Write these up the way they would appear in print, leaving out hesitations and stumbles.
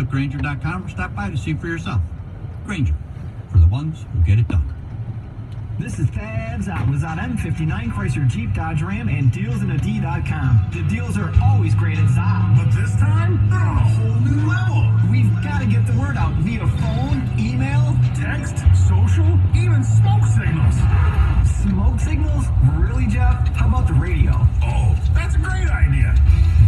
at Grainger.com or stop by to see for yourself. Grainger, for the ones who get it done. This is Tabs Out on M59 Chrysler Jeep Dodge Ram and DealsInAD.com. The deals are always great at Zop, but this time, they're on a whole new level. We've got to get the word out via phone, email, text, social, even smoke signals. Smoke signals? Really, Jeff? How about the radio? Oh, that's a great idea.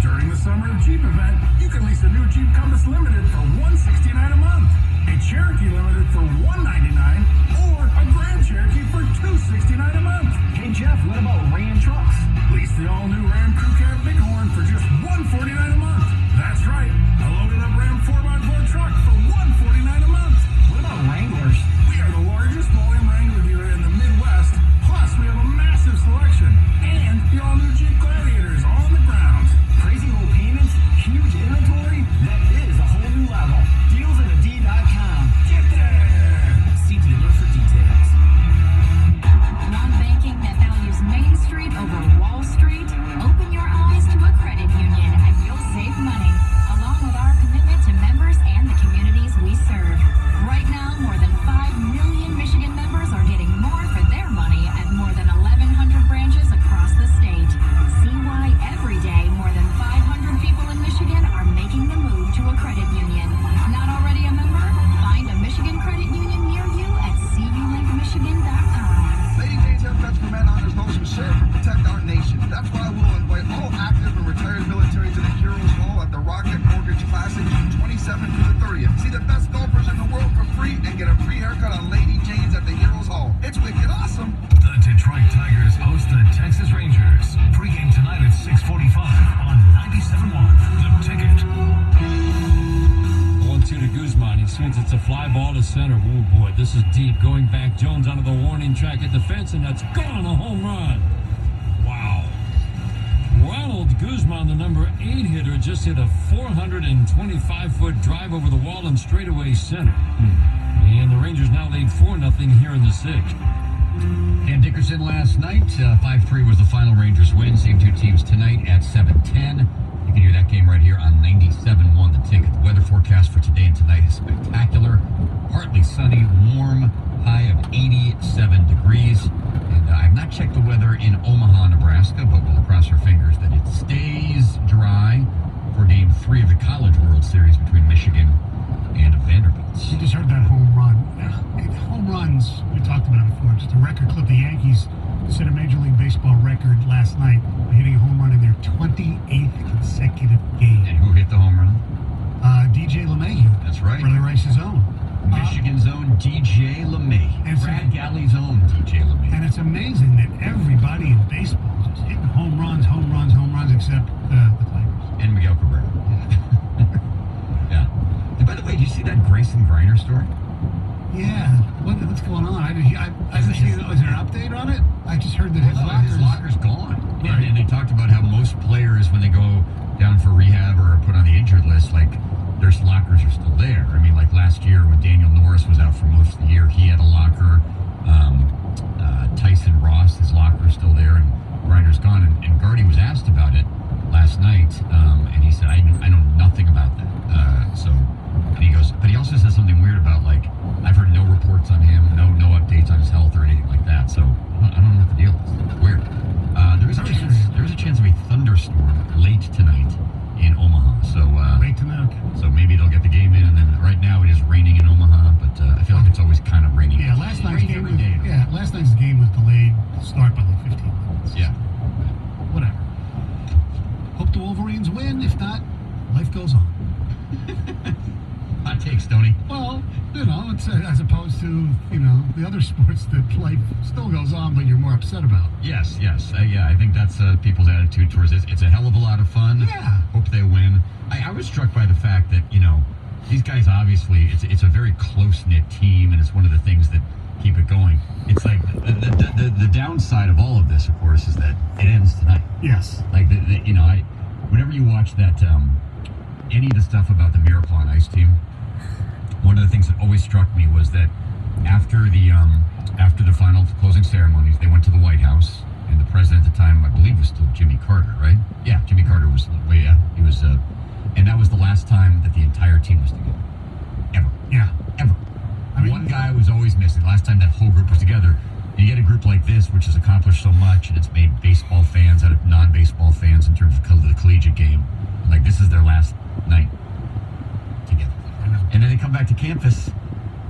During the Summer of Jeep event, you can lease a new Jeep Compass Limited for $169 a month, a Cherokee Limited for $199, or a Grand Cherokee for $269 a month. Hey, Jeff, what about Ram trucks? Lease the all-new Ram Crew Cab Bighorn for just $149 a month. That's right, a loaded-up Ram 4x4 truck for $149 a month. What about Wranglers? We are the largest volume Wrangler dealer in the Midwest. Plus, we have a massive selection. And the all-new Jeep Gladiators on the ground. Crazy low payments, huge inventory. That is a whole new level. DealsInAD.com. Get there! See dealer for details. Want banking that values Main Street over Wall Street? Open your eyes to a credit union and you'll save money, along with our commitment to members and the communities we serve. Right now, more than 5 million Michigan members are getting more for their money at more than 1,100 branches across the state. See why every day more than 500 people in Michigan are making the move to a credit union. Not already a member? Find a Michigan credit union near you at CULinkMichigan.com. Lady Jane's have vets for men honors those who serve and protect our nation. That's why we'll invite all active and retired military to the Heroes Hall at the Rocket Mortgage Classic June 27th through the 30th. See the best golfers in the world for free and get a free haircut on Lady Jane's at the Heroes Hall. It's wicked awesome. The Detroit Tigers host the Texas Rangers. Pre-game tonight at 6:45 on 97.1 The Ticket. 1-2 to Guzman. He swings. It's a fly ball to center. Oh boy, this is deep. Going back, Jones onto the warning track at the fence, and that's gone. A home run. Wow. Ronald Guzman, the number 8 hitter, just hit a 425-foot drive over the wall and straightaway center. And the Rangers now lead 4-0 here in the 6th. Dan Dickerson last night, 5-3 was the final Rangers win. Same two teams tonight at 7:10. You can hear that game right here on 97.1 The Ticket. The weather forecast for today and tonight is spectacular. Partly sunny, warm, high of 87 degrees. And I've not checked the weather in Omaha, Nebraska, but we'll cross our fingers that it stays dry for Game 3 of the College World Series between Michigan and Vanderbilt. You just heard that home run. Home runs, we talked about it before, just a record clip. The Yankees set a Major League Baseball record last night by hitting a home run in their 28th consecutive game. And who hit the home run? DJ LeMahieu. That's right. Brother Rice's own. Michigan's own DJ LeMahieu. Brad Galley's own DJ LeMahieu. And it's amazing that everybody in baseball is just hitting home runs, except the Tigers. And Miguel Cabrera. Yeah. And by the way, did you see that Grayson Griner story? Yeah. What's going on? I didn't see. Is there an update on it? I just heard that his locker's gone. Right. And they talked about how most players, when they go down for rehab or are put on the injured list, like their lockers are still there. I mean, like last year when Daniel Norris was out for most of the year, he had a locker. Tyson Ross, his locker is still there, and Griner's gone. And Gardy was asked about it last night, and he said, I know nothing about that. And he goes, but he also said something weird about, like, I've heard no reports on him, no updates on his health or anything like that. So I don't know what the deal is. It's weird. There is a chance of a thunderstorm late tonight in Omaha. So maybe they'll get the game in, and then right now it is raining in Omaha, but I feel like it's always kind of raining. Yeah, last night's game was delayed start by like 15 minutes. Yeah. Whatever. Hope the Wolverines win. If not, life goes on. Hot takes, Tony. Well, it's as opposed to, the other sports that life still goes on, but you're more upset about. Yes. I think that's people's attitude towards this. It's a hell of a lot of fun. Yeah. Hope they win. I was struck by the fact that, these guys obviously, it's a very close-knit team, and it's one of the things that keep it going. It's like the downside of all of this, of course, is that it ends tonight. Yes. Like, whenever you watch that, any of the stuff about the Miracle on Ice team, one of the things that always struck me was that after the final closing ceremonies, they went to the White House, and the president at the time, I believe, was still Jimmy Carter, right? Yeah, Jimmy Carter was, he was, and that was the last time that the entire team was together. Ever. Yeah. Ever. I mean, one guy was always missing. Last time that whole group was together, you get a group like this, which has accomplished so much, and it's made baseball fans out of non-baseball fans in terms of the collegiate game. Like, this is their last night together. And then they come back to campus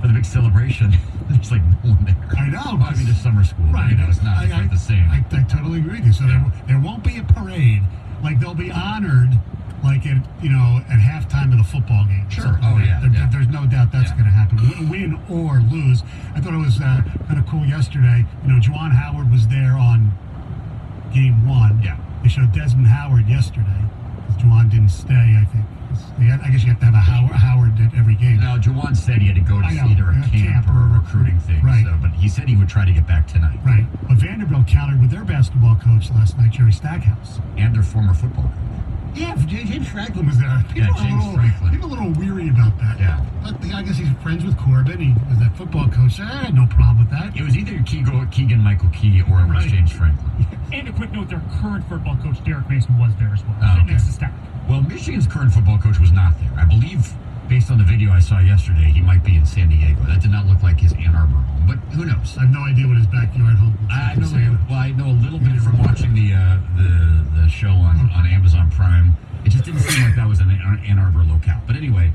for the big celebration. There's like no one there. I know. Well, I mean, there's summer school. Right. But, it's not the same. I totally agree with you. So there won't be a parade. Like, they'll be honored, like, at halftime of the football game. Sure. Something Oh, like yeah, that. yeah. There's no doubt that's Yeah. going to happen. Win or lose. I thought it was kind of cool yesterday. Juwan Howard was there on game 1. Yeah. They showed Desmond Howard yesterday. Juwan didn't stay, I think. I guess you have to have a Howard at every game. Now, Jawan said he had to go to I know, either a a camp camp or a or- recruiting thing. right. So, but he said he would try to get back tonight. Right. But Vanderbilt countered with their basketball coach last night, Jerry Stackhouse. And their former football coach. Yeah, James Franklin was there. Yeah, James Franklin. People are a little weary about that. Yeah. But I guess he's friends with Corbin. He was that football coach. I had no problem with that. It was either Keegan Michael Key or it was Right. James Franklin. And a quick note, their current football coach, Derek Mason, was there as well. Oh, okay. Next to Stack. Well, Michigan's current football coach was not there. I believe, based on the video I saw yesterday, he might be in San Diego. That did not look like his Ann Arbor home, but who knows? I have no idea what his backyard home looks I like. know. Well, I know a little bit from watching the show on Amazon Prime. It just didn't seem like that was an Ann Arbor locale. But anyway,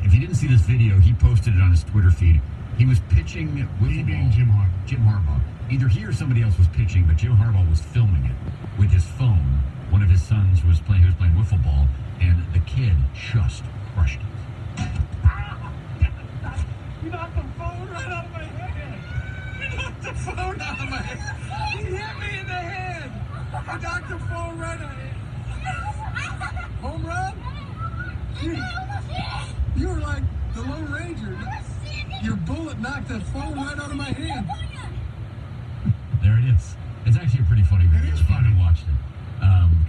if you didn't see this video, he posted it on his Twitter feed. He was pitching with He being Jim Harbaugh. Jim Harbaugh. Either he or somebody else was pitching, but Jim Harbaugh was filming it with his phone. One of his sons was playing. He was playing wiffle ball, and the kid just crushed it. You knocked the phone right out of my head. You knocked the phone out of my head. He hit me in the head. I knocked the phone right out of my head. Home run? You were like the Lone Ranger. Your bullet knocked the phone right out of my hand. There it is. It's actually a pretty funny video. is If you haven't funny. watched it.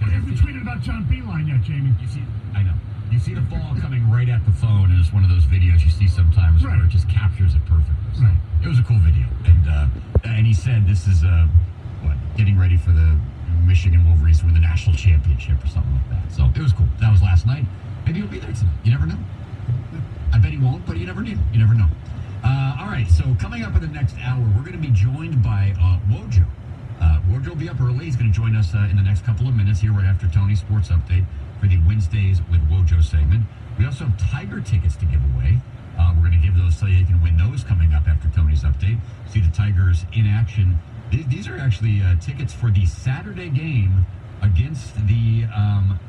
We haven't tweeted about John Beeline yet, Jamie. You see, I know. You see the ball coming right at the phone, and it's one of those videos you see sometimes Right. where it just captures it perfectly. So Right. it was a cool video, and he said this is getting ready for the Michigan Wolverines to win the national championship or something like that. So it was cool. That was last night. Maybe he'll be there tonight. You never know. I bet he won't, but you never know. You never know. All right. So coming up in the next hour, we're going to be joined by Wojo. Wojo will be up early. He's going to join us in the next couple of minutes here right after Tony's Sports Update for the Wednesdays with Wojo segment. We also have Tiger tickets to give away. We're going to give those so you can win those coming up after Tony's update. See the Tigers in action. These are actually tickets for the Saturday game against the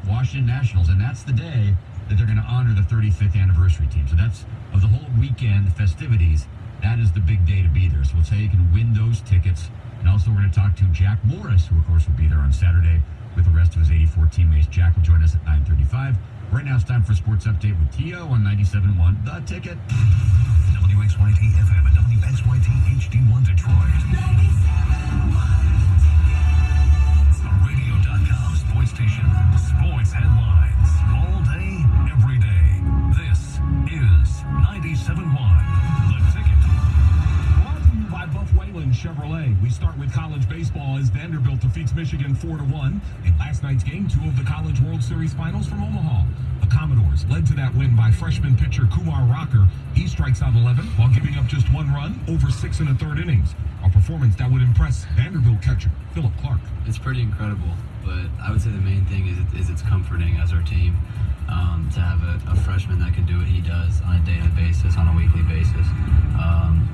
Washington Nationals, and that's the day that they're going to honor the 35th anniversary team. So that's of the whole weekend festivities. That is the big day to be there. So we'll say you can win those tickets. And also we're going to talk to Jack Morris, who of course will be there on Saturday with the rest of his 84 teammates. Jack will join us at 9:35. Right now it's time for Sports Update with T.O. on 97.1 The Ticket. WXYT FM and WXYT HD1 Detroit. 97.1 The radio.com sports station. Sports headlines. All day, every day. This is 97.1 The Ticket. Brought to you by Buff Wayland Chevrolet. We start with college baseball as Vanderbilt defeats Michigan 4-1 in last night's game 2 of the College World Series Finals from Omaha. The Commodores led to that win by freshman pitcher Kumar Rocker. He strikes out 11 while giving up just 1 run over 6 1/3 innings. A performance that would impress Vanderbilt catcher Philip Clark. It's pretty incredible, but I would say the main thing is it's comforting as our team to have a freshman that can do what he does on a daily basis, on a weekly basis.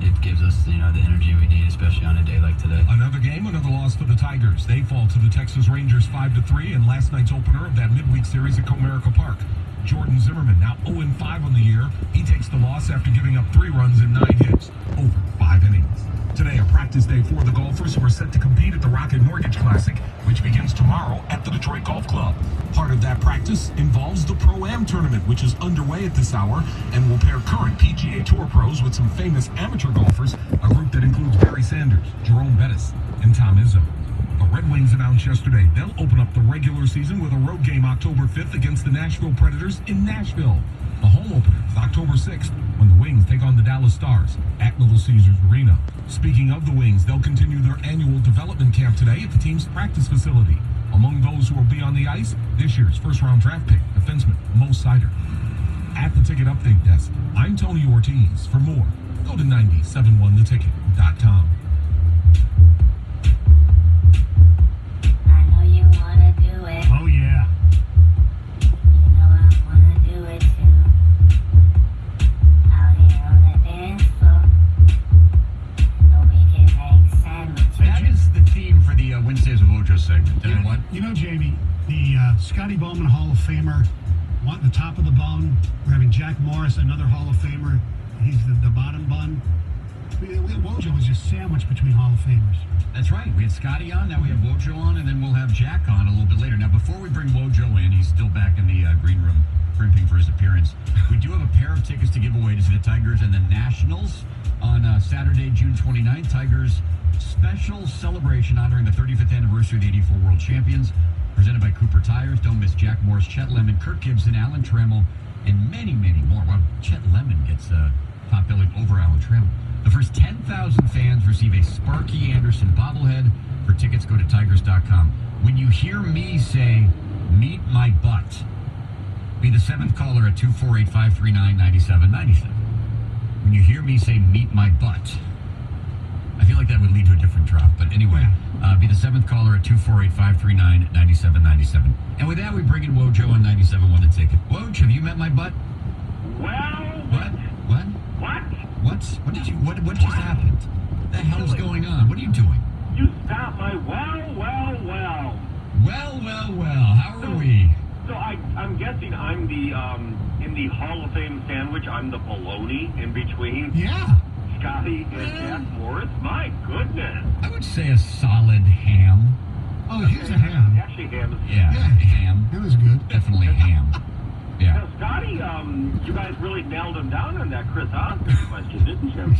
It gives us the energy we need, especially on a day like today. Another game, another loss for the Tigers. They fall to the Texas Rangers 5-3 in last night's opener of that midweek series at Comerica Park. Jordan Zimmerman, now 0-5 on the year. He takes the loss after giving up 3 runs in 9 hits over 5 innings. Today, a practice day for the golfers who are set to compete at the Rocket Mortgage Classic, which begins tomorrow at the Detroit Golf Club. Part of that practice involves the Pro-Am tournament, which is underway at this hour and will pair current PGA Tour pros with some famous amateur golfers, a group that includes Barry Sanders, Jerome Bettis, and Tom Izzo. The Red Wings announced yesterday they'll open up the regular season with a road game October 5th against the Nashville Predators in Nashville. The home opener is October 6th when the Wings take on the Dallas Stars at Little Caesars Arena. Speaking of the Wings, they'll continue their annual development camp today at the team's practice facility. Among those who will be on the ice, this year's first-round draft pick, defenseman Mo Sider. at the Ticket Update Desk. I'm Tony Ortiz. For more, go to 971theticket.com. I know you wanna do it. Oh, yeah. You know I wanna do it too. Out here on the dance floor. So we can make sandwiches. That is the theme for the Wednesdays of Wojo segment. You know what? You know, Jamie, the Scotty Bowman Hall of Famer, the top of the bun. We're having Jack Morris, another Hall of Famer. He's the bottom bun. Wojo was just sandwiched between Hall of Famers. That's right. We had Scotty on, now we have Wojo on, and then we'll have Jack on a little bit later. Now, before we bring Wojo in, he's still back in the green room primping for his appearance. We do have a pair of tickets to give away to see the Tigers and the Nationals on Saturday, June 29th. Tigers special celebration honoring the 35th anniversary of the 84 World Champions, presented by Cooper Tires. Don't miss Jack Morris, Chet Lemon, Kirk Gibson, Alan Trammell, and many, many more. Well, Chet Lemon gets top billing over Alan Trammell. The first 10,000 fans receive a Sparky Anderson bobblehead. For tickets, go to tigers.com. When you hear me say, meet my butt, be the 7th caller at 248-539-9797. When you hear me say, meet my butt, I feel like that would lead to a different drop. But anyway, be the 7th caller at 248-539-9797. And with that, we bring in Wojo on 97.1 The Ticket. Woj, have you met my butt? Well, What? What? what? What just happened? The hell's going on? What are you doing? You stopped my well. Well, how are we? So I'm guessing I'm the, in the Hall of Fame sandwich, I'm the bologna in between Yeah. Scotty and Jack Morris. My goodness. I would say a solid ham. Oh, here's a ham. Actually, ham is Yeah, ham. It was good. Definitely ham. Yeah. Now, Scotty, you guys really nailed him down on that Chris Oscar question, didn't you?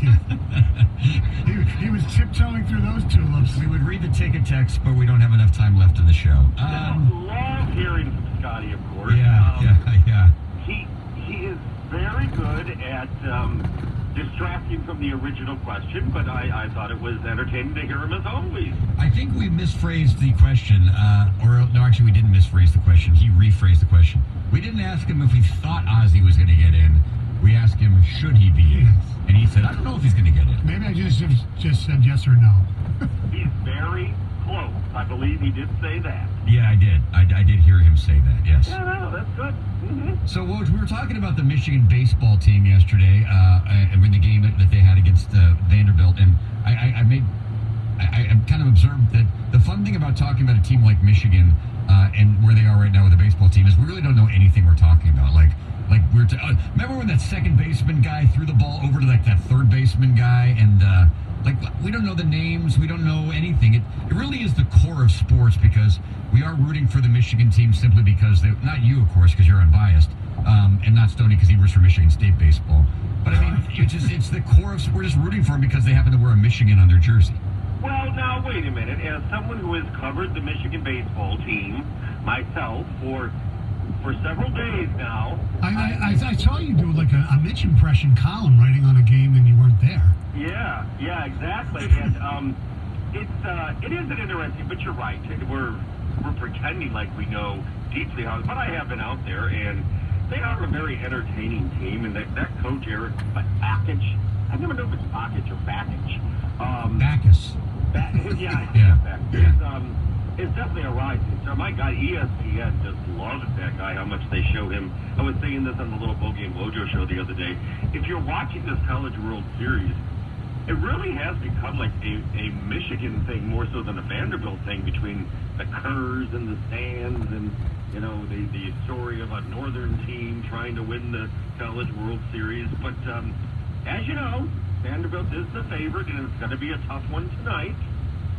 He was tiptoeing through those tulips. We would read the ticket text, but we don't have enough time left in the show. I love hearing from Scotty, of course. Yeah. He is very good at distracting from the original question, but I thought it was entertaining to hear him as always. I think we misphrased the question, we didn't misphrase the question. He rephrased the question. We didn't ask him if he thought Ozzy was going to get in. We asked him, should he be in? And he said, I don't know if he's going to get in. Maybe I just said yes or no. He's very close. I believe he did say that. Yeah, I did. I did hear him say that, yes. Yeah, no, that's good. Mm-hmm. So, Woj, we were talking about the Michigan baseball team yesterday, in the game that they had against Vanderbilt, and I kind of observed that the fun thing about talking about a team like Michigan and where they are right now with the baseball team is we really don't know anything we're talking about. Remember when that second baseman guy threw the ball over to that third baseman guy, and we don't know the names, we don't know anything. It really is the core of sports, because we are rooting for the Michigan team simply because not you, of course, because you're unbiased, and not Stoney because he roots for Michigan State baseball. But I mean, it's the core of. We're just rooting for them because they happen to wear a Michigan on their jersey. Well, now, wait a minute. As someone who has covered the Michigan baseball team myself for several days now. I saw you do like a Mitch impression column writing on a game and you weren't there. Yeah, exactly. And it is an interesting, but you're right. We're pretending like we know deeply how, but I have been out there, and they are a very entertaining team, and that coach, Eric Bakich, I never know if it's Bakich or Bakich. Bacchus. It's definitely a rising star. My guy, ESPN, just loves that guy, how much they show him. I was saying this on the Little Bogey and Wojo show the other day. If you're watching this College World Series, it really has become like a Michigan thing more so than a Vanderbilt thing, between the Kerrs and the Sands and, the story of a northern team trying to win the College World Series. But as you know, Vanderbilt is the favorite, and it's going to be a tough one tonight.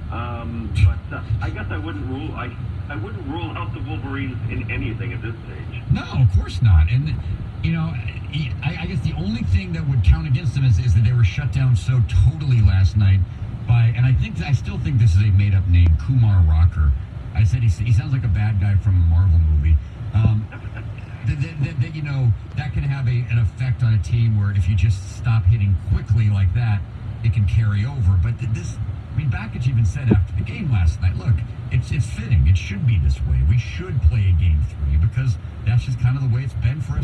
But I guess I wouldn't rule out the Wolverines in anything at this stage. No, of course not. And I guess the only thing that would count against them is that they were shut down so totally last night by, and I still think this is a made-up name, Kumar Rocker. I said he sounds like a bad guy from a Marvel movie. That can have an effect on a team where if you just stop hitting quickly like that, it can carry over. But Bakich even said after the game last night, look, it's fitting. It should be this way. We should play a game 3 because that's just kind of the way it's been for us